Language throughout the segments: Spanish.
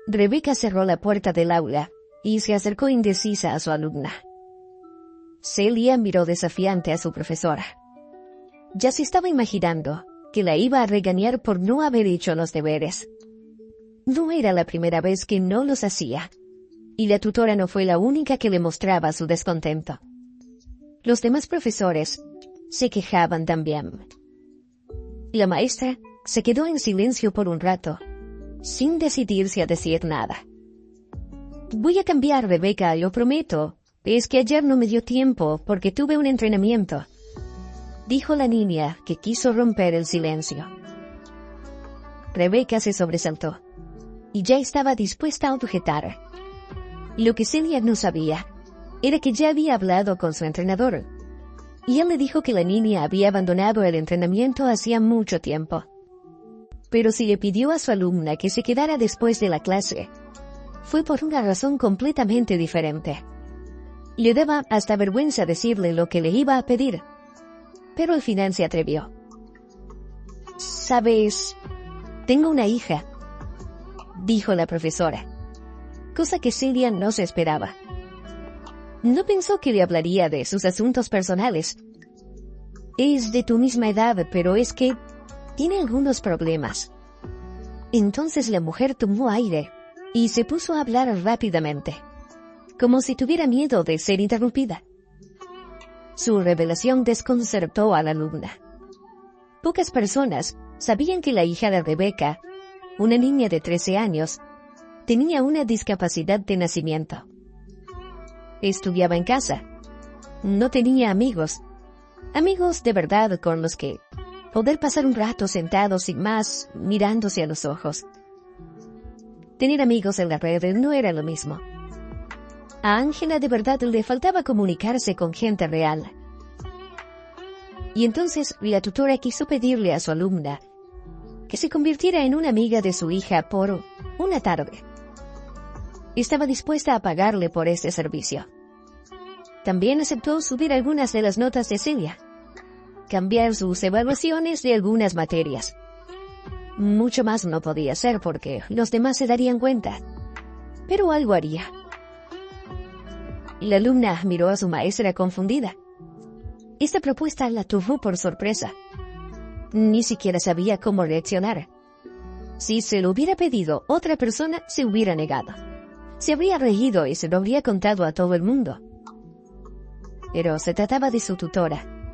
Rebeca cerró la puerta del aula y se acercó indecisa a su alumna. Celia miró desafiante a su profesora. Ya se estaba imaginando que la iba a regañar por no haber hecho los deberes. No era la primera vez que no los hacía, y la tutora no fue la única que le mostraba su descontento. Los demás profesores se quejaban también. La maestra se quedó en silencio por un rato, sin decidirse a decir nada. «Voy a cambiar, Rebeca, lo prometo. Es que ayer no me dio tiempo porque tuve un entrenamiento», dijo la niña, que quiso romper el silencio. Rebeca se sobresaltó y ya estaba dispuesta a objetar. Lo que Celia no sabía era que ya había hablado con su entrenador, y él le dijo que la niña había abandonado el entrenamiento hacía mucho tiempo. Pero si le pidió a su alumna que se quedara después de la clase, fue por una razón completamente diferente. Le daba hasta vergüenza decirle lo que le iba a pedir, pero al final se atrevió. «Sabes, tengo una hija», dijo la profesora, cosa que Celia no se esperaba. No pensó que le hablaría de sus asuntos personales. «Es de tu misma edad, pero es que tiene algunos problemas». Entonces la mujer tomó aire y se puso a hablar rápidamente, como si tuviera miedo de ser interrumpida. Su revelación desconcertó a la alumna. Pocas personas sabían que la hija de Rebeca, una niña de 13 años, tenía una discapacidad de nacimiento. Estudiaba en casa. No tenía amigos de verdad con los que poder pasar un rato sentados sin más, mirándose a los ojos. Tener amigos en la red no era lo mismo. A Ángela de verdad le faltaba comunicarse con gente real. Y entonces la tutora quiso pedirle a su alumna que se convirtiera en una amiga de su hija por una tarde. Estaba dispuesta a pagarle por este servicio. También aceptó subir algunas de las notas de Celia, cambiar sus evaluaciones de algunas materias. Mucho más no podía hacer porque los demás se darían cuenta, pero algo haría. La alumna miró a su maestra confundida. Esta propuesta la tuvo por sorpresa. Ni siquiera sabía cómo reaccionar. Si se lo hubiera pedido otra persona, se hubiera negado. Se habría reído y se lo habría contado a todo el mundo. Pero se trataba de su tutora.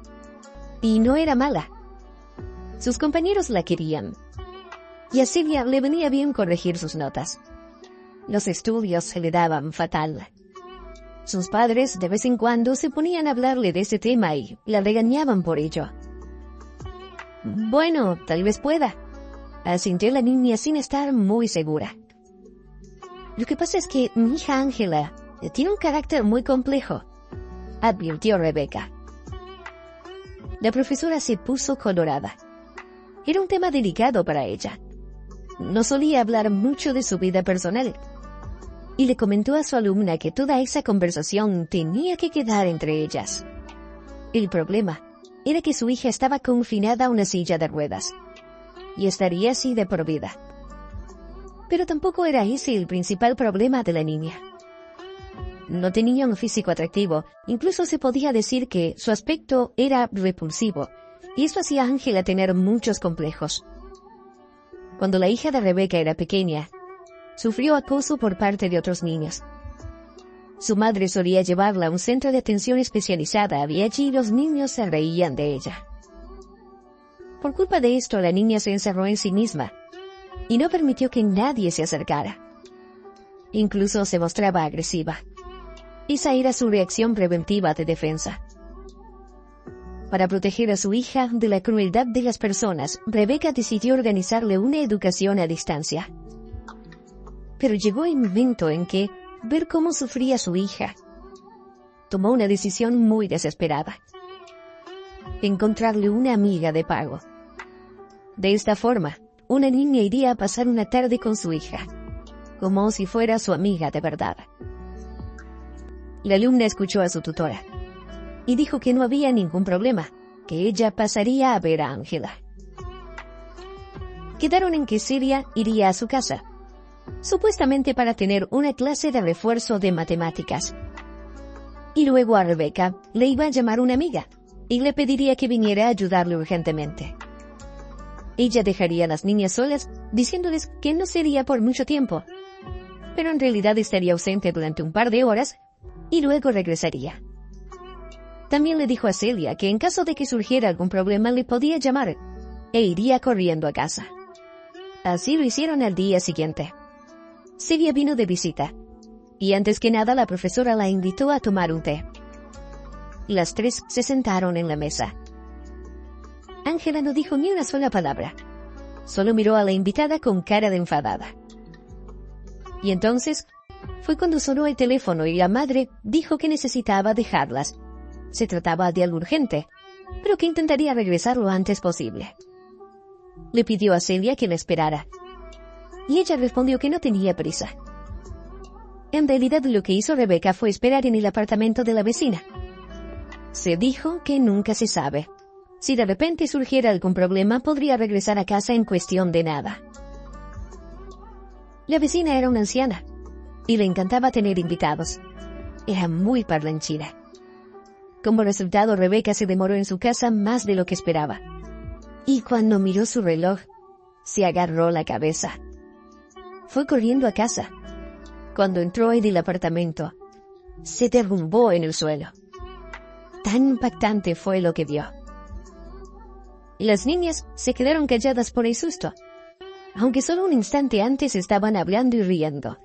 Y no era mala. Sus compañeros la querían. Y a Celia le venía bien corregir sus notas. Los estudios se le daban fatal. Sus padres de vez en cuando se ponían a hablarle de ese tema y la regañaban por ello. «Bueno, tal vez pueda», asintió la niña sin estar muy segura. «Lo que pasa es que mi hija Ángela tiene un carácter muy complejo», advirtió Rebeca. La profesora se puso colorada. Era un tema delicado para ella. No solía hablar mucho de su vida personal, y le comentó a su alumna que toda esa conversación tenía que quedar entre ellas. El problema era que su hija estaba confinada a una silla de ruedas, y estaría así de por vida. Pero tampoco era ese el principal problema de la niña. No tenía un físico atractivo, incluso se podía decir que su aspecto era repulsivo, y eso hacía a Ángela tener muchos complejos. Cuando la hija de Rebeca era pequeña, sufrió acoso por parte de otros niños. Su madre solía llevarla a un centro de atención especializada y allí los niños se reían de ella. Por culpa de esto, la niña se encerró en sí misma y no permitió que nadie se acercara. Incluso se mostraba agresiva. Esa era su reacción preventiva de defensa. Para proteger a su hija de la crueldad de las personas, Rebeca decidió organizarle una educación a distancia. Pero llegó el momento en que ver cómo sufría su hija. Tomó una decisión muy desesperada: encontrarle una amiga de pago. De esta forma, una niña iría a pasar una tarde con su hija, como si fuera su amiga de verdad. La alumna escuchó a su tutora y dijo que no había ningún problema, que ella pasaría a ver a Ángela. Quedaron en que Celia iría a su casa supuestamente para tener una clase de refuerzo de matemáticas. Y luego a Rebecca le iba a llamar una amiga y le pediría que viniera a ayudarle urgentemente. Ella dejaría a las niñas solas, diciéndoles que no sería por mucho tiempo, pero en realidad estaría ausente durante un par de horas y luego regresaría. También le dijo a Celia que en caso de que surgiera algún problema le podía llamar e iría corriendo a casa. Así lo hicieron al día siguiente. Celia vino de visita, y antes que nada la profesora la invitó a tomar un té. Las tres se sentaron en la mesa. Ángela no dijo ni una sola palabra, solo miró a la invitada con cara de enfadada. Y entonces fue cuando sonó el teléfono y la madre dijo que necesitaba dejarlas. Se trataba de algo urgente, pero que intentaría regresar lo antes posible. Le pidió a Celia que la esperara, y ella respondió que no tenía prisa. En realidad lo que hizo Rebecca fue esperar en el apartamento de la vecina. Se dijo que nunca se sabe. Si de repente surgiera algún problema, podría regresar a casa en cuestión de nada. La vecina era una anciana, y le encantaba tener invitados. Era muy parlanchina. Como resultado, Rebecca se demoró en su casa más de lo que esperaba. Y cuando miró su reloj, se agarró la cabeza. Fue corriendo a casa. Cuando entró en el apartamento, se derrumbó en el suelo. Tan impactante fue lo que vio. Las niñas se quedaron calladas por el susto, aunque solo un instante antes estaban hablando y riendo.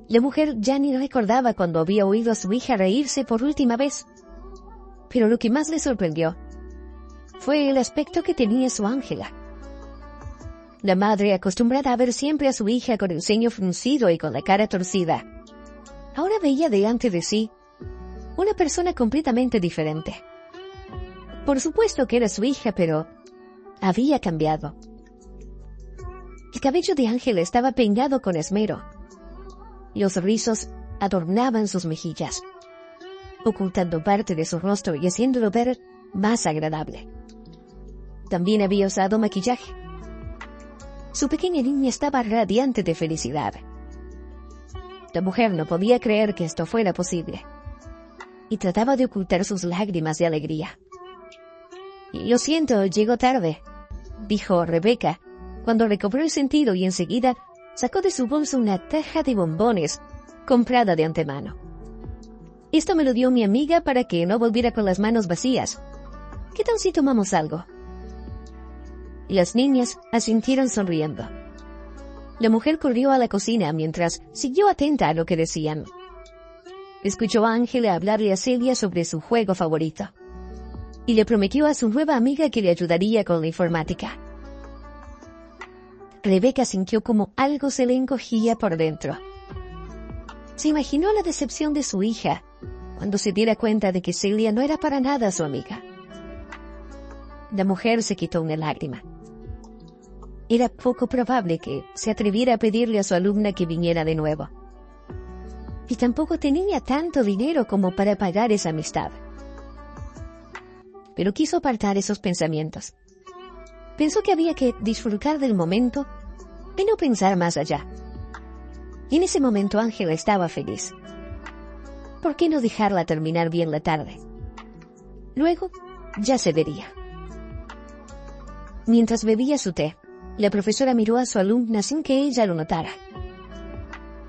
La mujer ya ni recordaba cuando había oído a su hija reírse por última vez. Pero lo que más le sorprendió fue el aspecto que tenía su Ángela. La madre, acostumbrada a ver siempre a su hija con el ceño fruncido y con la cara torcida, ahora veía delante de sí una persona completamente diferente. Por supuesto que era su hija, pero había cambiado. El cabello de Ángela estaba peinado con esmero. Los rizos adornaban sus mejillas, ocultando parte de su rostro y haciéndolo ver más agradable. También había usado maquillaje. Su pequeña niña estaba radiante de felicidad. La mujer no podía creer que esto fuera posible, y trataba de ocultar sus lágrimas de alegría. «Lo siento, llego tarde», dijo Rebecca, cuando recobró el sentido y enseguida sacó de su bolsa una caja de bombones comprada de antemano. «Esto me lo dio mi amiga para que no volviera con las manos vacías. ¿Qué tal si tomamos algo?» Las niñas asintieron sonriendo. La mujer corrió a la cocina mientras siguió atenta a lo que decían. Escuchó a Ángela hablarle a Celia sobre su juego favorito, y le prometió a su nueva amiga que le ayudaría con la informática. Rebecca sintió como algo se le encogía por dentro. Se imaginó la decepción de su hija cuando se diera cuenta de que Celia no era para nada su amiga. La mujer se quitó una lágrima. Era poco probable que se atreviera a pedirle a su alumna que viniera de nuevo. Y tampoco tenía tanto dinero como para pagar esa amistad. Pero quiso apartar esos pensamientos. Pensó que había que disfrutar del momento y no pensar más allá. Y en ese momento Ángela estaba feliz. ¿Por qué no dejarla terminar bien la tarde? Luego, ya se vería. Mientras bebía su té, la profesora miró a su alumna sin que ella lo notara.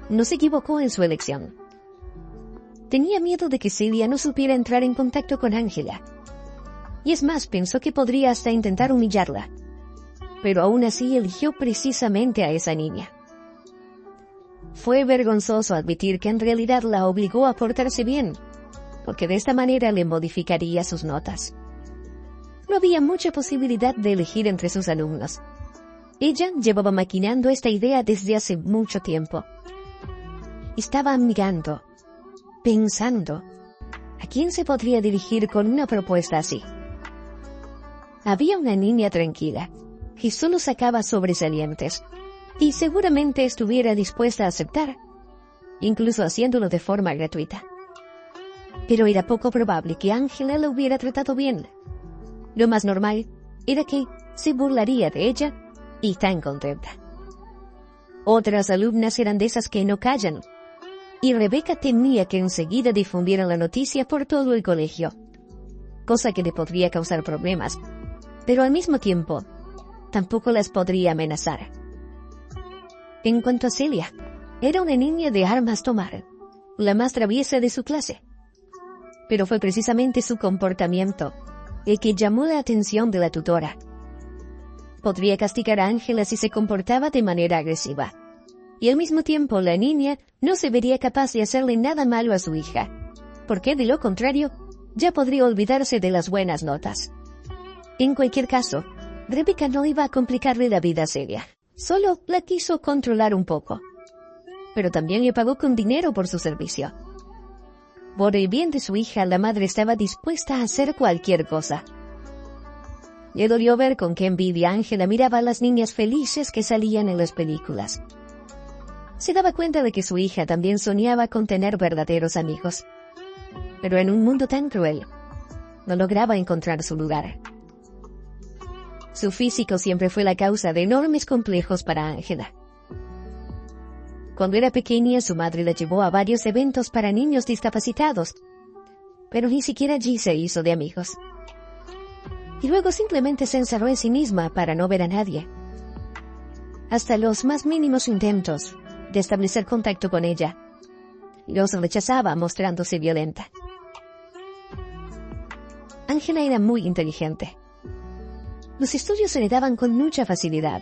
No se equivocó en su elección. Tenía miedo de que Celia no supiera entrar en contacto con Ángela. Y es más, pensó que podría hasta intentar humillarla. Pero aún así eligió precisamente a esa niña. Fue vergonzoso admitir que en realidad la obligó a portarse bien, porque de esta manera le modificaría sus notas. No había mucha posibilidad de elegir entre sus alumnos. Ella llevaba maquinando esta idea desde hace mucho tiempo. Estaba mirando, pensando, ¿a quién se podría dirigir con una propuesta así? Había una niña tranquila, que solo sacaba sobresalientes, y seguramente estuviera dispuesta a aceptar, incluso haciéndolo de forma gratuita. Pero era poco probable que Ángela la hubiera tratado bien. Lo más normal era que se burlaría de ella y tan contenta. Otras alumnas eran de esas que no callan, y Rebecca temía que enseguida difundieran la noticia por todo el colegio, cosa que le podría causar problemas, pero al mismo tiempo, tampoco las podría amenazar. En cuanto a Celia, era una niña de armas tomar, la más traviesa de su clase. Pero fue precisamente su comportamiento el que llamó la atención de la tutora. Podría castigar a Ángela si se comportaba de manera agresiva, y al mismo tiempo la niña no se vería capaz de hacerle nada malo a su hija, porque de lo contrario, ya podría olvidarse de las buenas notas. En cualquier caso, Rebecca no iba a complicarle la vida a Celia, solo la quiso controlar un poco. Pero también le pagó con dinero por su servicio. Por el bien de su hija, la madre estaba dispuesta a hacer cualquier cosa. Le dolió ver con qué envidia Ángela miraba a las niñas felices que salían en las películas. Se daba cuenta de que su hija también soñaba con tener verdaderos amigos. Pero en un mundo tan cruel, no lograba encontrar su lugar. Su físico siempre fue la causa de enormes complejos para Ángela. Cuando era pequeña, su madre la llevó a varios eventos para niños discapacitados, pero ni siquiera allí se hizo de amigos. Y luego simplemente se encerró en sí misma para no ver a nadie. Hasta los más mínimos intentos de establecer contacto con ella, los rechazaba mostrándose violenta. Ángela era muy inteligente. Los estudios se le daban con mucha facilidad,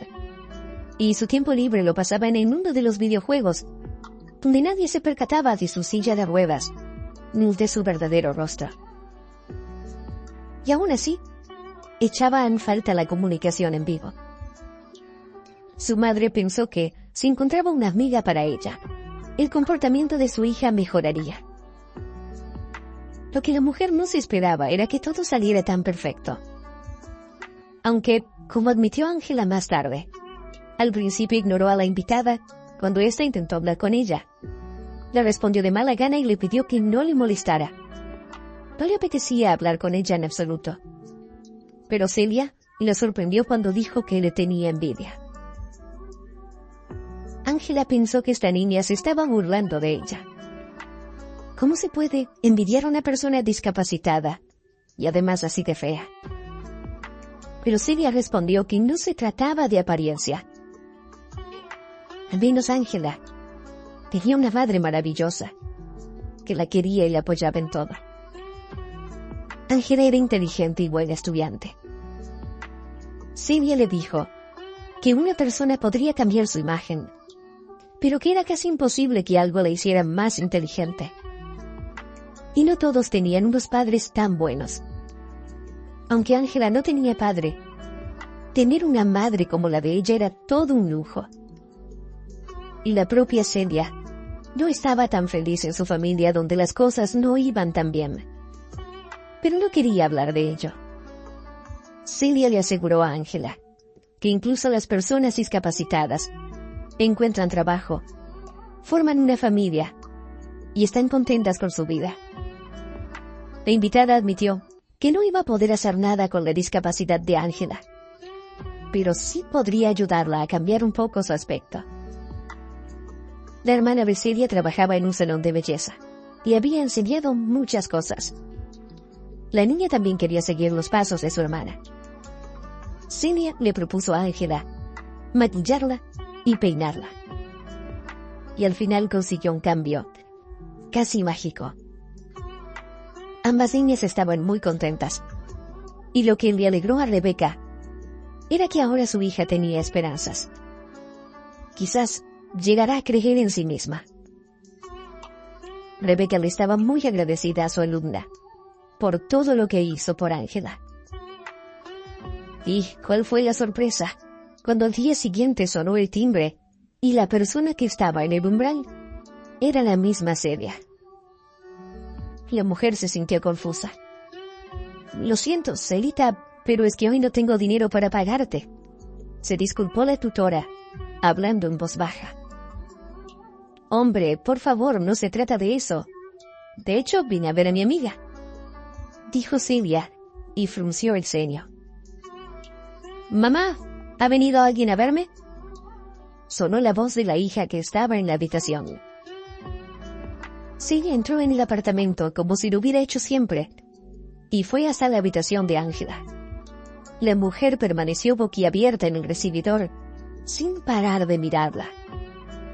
y su tiempo libre lo pasaba en el mundo de los videojuegos, donde nadie se percataba de su silla de ruedas, ni de su verdadero rostro. Y aún así, echaba en falta la comunicación en vivo. Su madre pensó que, si encontraba una amiga para ella, el comportamiento de su hija mejoraría. Lo que la mujer no se esperaba era que todo saliera tan perfecto. Aunque, como admitió Ángela más tarde, al principio ignoró a la invitada cuando ésta intentó hablar con ella. Le respondió de mala gana y le pidió que no le molestara. No le apetecía hablar con ella en absoluto. Pero Celia le sorprendió cuando dijo que le tenía envidia. Ángela pensó que esta niña se estaba burlando de ella. ¿Cómo se puede envidiar a una persona discapacitada y además así de fea? Pero Celia respondió que no se trataba de apariencia. Al menos Ángela tenía una madre maravillosa, que la quería y la apoyaba en todo. Ángela era inteligente y buena estudiante. Celia le dijo que una persona podría cambiar su imagen, pero que era casi imposible que algo la hiciera más inteligente. Y no todos tenían unos padres tan buenos. Aunque Ángela no tenía padre, tener una madre como la de ella era todo un lujo. Y la propia Celia no estaba tan feliz en su familia donde las cosas no iban tan bien. Pero no quería hablar de ello. Celia le aseguró a Ángela que incluso las personas discapacitadas encuentran trabajo, forman una familia y están contentas con su vida. La invitada admitió que no iba a poder hacer nada con la discapacidad de Ángela, pero sí podría ayudarla a cambiar un poco su aspecto. La hermana de Celia trabajaba en un salón de belleza y había enseñado muchas cosas. La niña también quería seguir los pasos de su hermana. Celia le propuso a Ángela maquillarla y peinarla. Y al final consiguió un cambio casi mágico. Ambas niñas estaban muy contentas. Y lo que le alegró a Rebecca era que ahora su hija tenía esperanzas. Quizás llegará a creer en sí misma. Rebecca le estaba muy agradecida a su alumna por todo lo que hizo por Ángela. ¿Y cuál fue la sorpresa cuando al día siguiente sonó el timbre y la persona que estaba en el umbral era la misma Celia? La mujer se sintió confusa. «Lo siento, Celita, pero es que hoy no tengo dinero para pagarte», se disculpó la tutora, hablando en voz baja. «Hombre, por favor, no se trata de eso. De hecho, vine a ver a mi amiga», dijo Celia, y frunció el ceño. «Mamá, ¿ha venido alguien a verme?», sonó la voz de la hija que estaba en la habitación. Celia entró en el apartamento como si lo hubiera hecho siempre y fue hasta la habitación de Ángela. La mujer permaneció boquiabierta en el recibidor, sin parar de mirarla.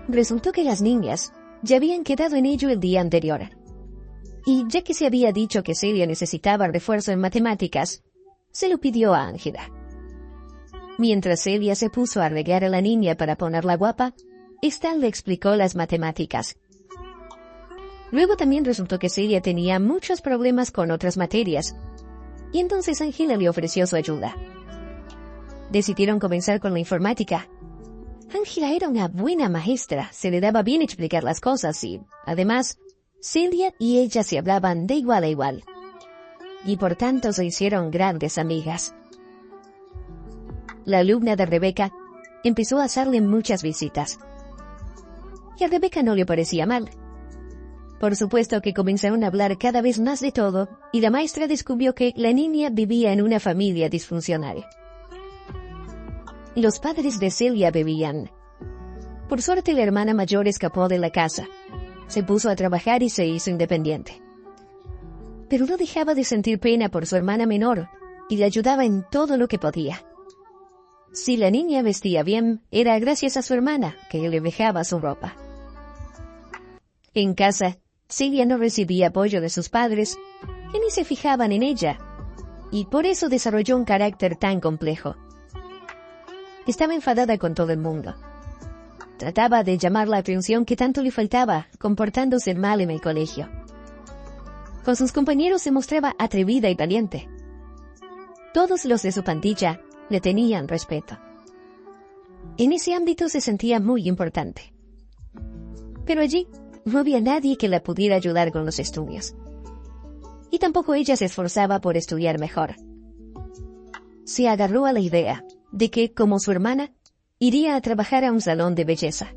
Resultó que las niñas ya habían quedado en ello el día anterior. Y ya que se había dicho que Celia necesitaba refuerzo en matemáticas, se lo pidió a Ángela. Mientras Celia se puso a arreglar a la niña para ponerla guapa, ésta le explicó las matemáticas. Luego también resultó que Celia tenía muchos problemas con otras materias, y entonces Ángela le ofreció su ayuda. Decidieron comenzar con la informática. Ángela era una buena maestra, se le daba bien explicar las cosas y, además, Celia y ella se hablaban de igual a igual. Y por tanto se hicieron grandes amigas. La alumna de Rebeca empezó a hacerle muchas visitas. Y a Rebeca no le parecía mal. Por supuesto que comenzaron a hablar cada vez más de todo, y la maestra descubrió que la niña vivía en una familia disfuncional. Los padres de Celia bebían. Por suerte la hermana mayor escapó de la casa. Se puso a trabajar y se hizo independiente. Pero no dejaba de sentir pena por su hermana menor, y le ayudaba en todo lo que podía. Si la niña vestía bien, era gracias a su hermana, que le dejaba su ropa. En casa, Celia no recibía apoyo de sus padres, que ni se fijaban en ella, y por eso desarrolló un carácter tan complejo. Estaba enfadada con todo el mundo. Trataba de llamar la atención que tanto le faltaba, comportándose mal en el colegio. Con sus compañeros se mostraba atrevida y valiente. Todos los de su pandilla le tenían respeto. En ese ámbito se sentía muy importante. Pero allí no había nadie que la pudiera ayudar con los estudios. Y tampoco ella se esforzaba por estudiar mejor. Se agarró a la idea de que, como su hermana, iría a trabajar a un salón de belleza.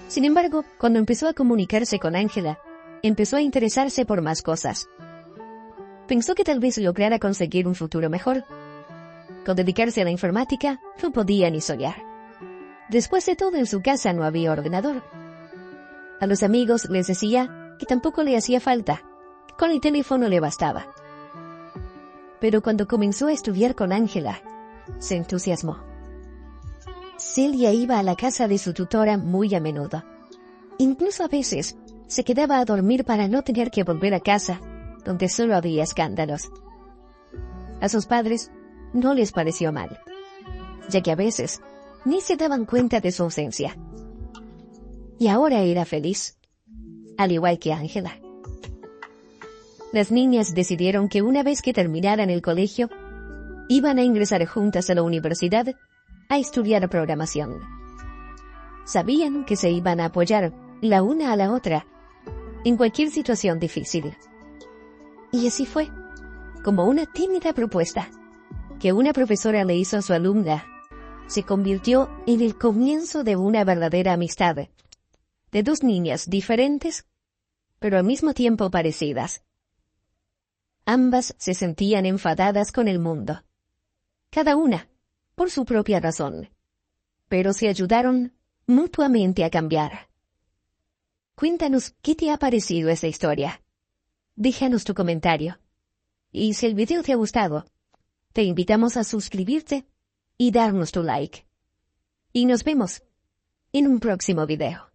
Sin embargo, cuando empezó a comunicarse con Ángela, empezó a interesarse por más cosas. Pensó que tal vez lograra conseguir un futuro mejor. Con dedicarse a la informática, no podía ni soñar. Después de todo, en su casa no había ordenador. A los amigos les decía que tampoco le hacía falta, que con el teléfono le bastaba. Pero cuando comenzó a estudiar con Ángela, se entusiasmó. Celia iba a la casa de su tutora muy a menudo. Incluso a veces se quedaba a dormir para no tener que volver a casa, donde solo había escándalos. A sus padres no les pareció mal, ya que a veces ni se daban cuenta de su ausencia. Y ahora era feliz, al igual que Ángela. Las niñas decidieron que una vez que terminaran el colegio, iban a ingresar juntas a la universidad a estudiar programación. Sabían que se iban a apoyar la una a la otra en cualquier situación difícil. Y así fue, como una tímida propuesta que una profesora le hizo a su alumna, se convirtió en el comienzo de una verdadera amistad, de dos niñas diferentes, pero al mismo tiempo parecidas. Ambas se sentían enfadadas con el mundo, cada una por su propia razón, pero se ayudaron mutuamente a cambiar. Cuéntanos qué te ha parecido esta historia. Déjanos tu comentario. Y si el video te ha gustado, te invitamos a suscribirte y darnos tu like. Y nos vemos en un próximo video.